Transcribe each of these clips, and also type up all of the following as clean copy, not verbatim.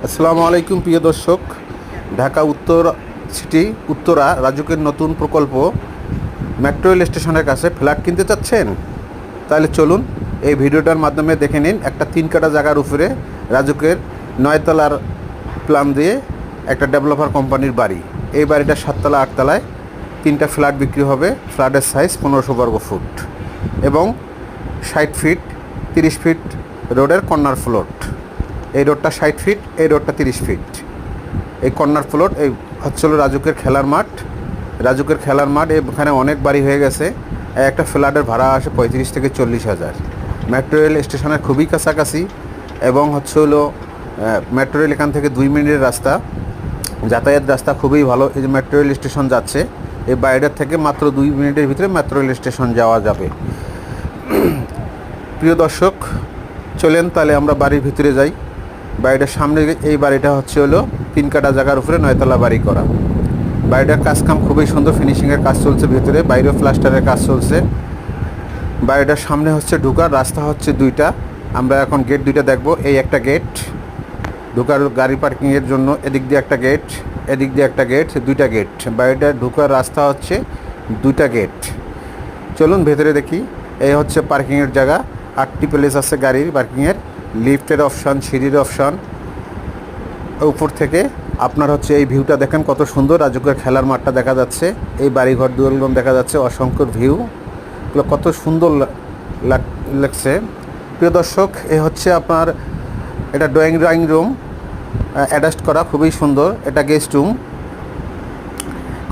আসসালামু আলাইকুম প্রিয় দর্শক। ঢাকা উত্তর সিটি উত্তরা রাজুকের নতুন প্রকল্প মেট্রো রেল স্টেশনের কাছে ফ্ল্যাট কিনতে চাচ্ছেন? তাহলে চলুন এই ভিডিওটার মাধ্যমে দেখে নিন একটা 3 কাঠা জায়গার উপরে রাজুকের 9 তলার প্ল্যান দিয়ে একটা ডেভেলপার কোম্পানির বাড়ি। এই বাড়িটা 7 তলা 8 তলায় 3টা ফ্ল্যাট বিক্রি হবে। ফ্ল্যাটের সাইজ 1500 বর্গ ফুট এবং 60 ফিট 30 ফিট রোডের কর্নার ফ্লোট। এই রোডটা 60 ফিট, এই রোডটা 30 ফিট। এই কর্নার ফ্লোট এই হচ্ছিল রাজুকের খেলার মাঠ। রাজুকের খেলার মাঠ এখানে অনেক বাড়ি হয়ে গেছে। একটা ফ্ল্যাটের ভাড়া আসে 35 থেকে 40 হাজার। মেট্রো রেল স্টেশনের খুবই কাছাকাছি এবং মেট্রো রেল এখান থেকে 2 মিনিটের রাস্তা, যাতায়াত রাস্তা খুবই ভালো। এই যে মেট্রো রেল স্টেশন যাচ্ছে, এই বাড়িটার থেকে মাত্র 2 মিনিটের ভিতরে মেট্রো রেল স্টেশন যাওয়া যাবে। প্রিয় দর্শক, চলেন তাহলে আমরা বাড়ির ভিতরে যাই। বাড়িটার সামনে এই বাড়িটা 3 কাঠা জায়গার উপরে 9 তলা বাড়ি করা। বাড়িটার কাজকাম খুবই সুন্দর, ফিনিশিংয়ের কাজ চলছে ভিতরে, বাইরেও প্লাস্টারের কাজ চলছে। বাড়িটার সামনে ঢোকার রাস্তা 2টা। আমরা এখন গেট 2টা দেখব। এই একটা গেট ঢোকার গাড়ি পার্কিংয়ের জন্য, এদিক দিয়ে একটা গেট, এদিক দিয়ে একটা গেট, 2টা গেট। বাড়িটা ঢোকার রাস্তা 2টা গেট। চলুন ভেতরে দেখি। এই পার্কিংয়ের জায়গা, 8টি প্লেস আছে গাড়ির পার্কিংয়ের, লিফটের অপশান, সিঁড়ির অপশান। উপর থেকে আপনার এই ভিউটা দেখেন কত সুন্দর। রাজুকের খেলার মাঠটা দেখা যাচ্ছে, এই বাড়িঘর দুয়ারগুলো দেখা যাচ্ছে, অসংখ্য ভিউ, এগুলো কত সুন্দর লাগছে। প্রিয় দর্শক, আপনার এটা ড্রয়িং রুম অ্যাটাচ করা, খুবই সুন্দর। এটা গেস্ট রুম,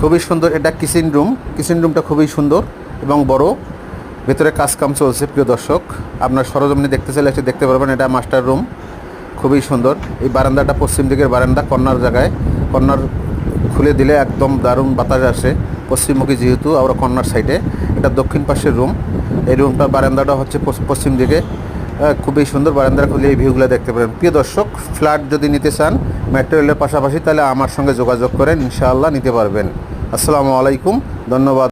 খুবই সুন্দর। এটা কিচেন রুমটা খুবই সুন্দর এবং বড়, ভেতরে কাজকাম চলছে। প্রিয় দর্শক, আপনার সরজমিনে দেখতে চাইলে দেখতে পারবেন। এটা মাস্টার রুম, খুবই সুন্দর। এই বারান্দাটা পশ্চিম দিকের বারান্দা, কর্নার জায়গায়। কর্নার খুলে দিলে একদম দারুণ বাতাস আসে, পশ্চিমমুখী যেহেতু, আমরা কর্নার সাইডে। এটা দক্ষিণ পাশের রুম। এই রুমটা বারান্দাটা পশ্চিম দিকে, খুবই সুন্দর। বারান্দা খুলে এই ভিউগুলো দেখতে পারেন। প্রিয় দর্শক, ফ্ল্যাট যদি নিতে চান মেট্রো রেলের পাশাপাশি, তাহলে আমার সঙ্গে যোগাযোগ করেন, ইনশাআল্লাহ নিতে পারবেন। আসসালামু আলাইকুম, ধন্যবাদ।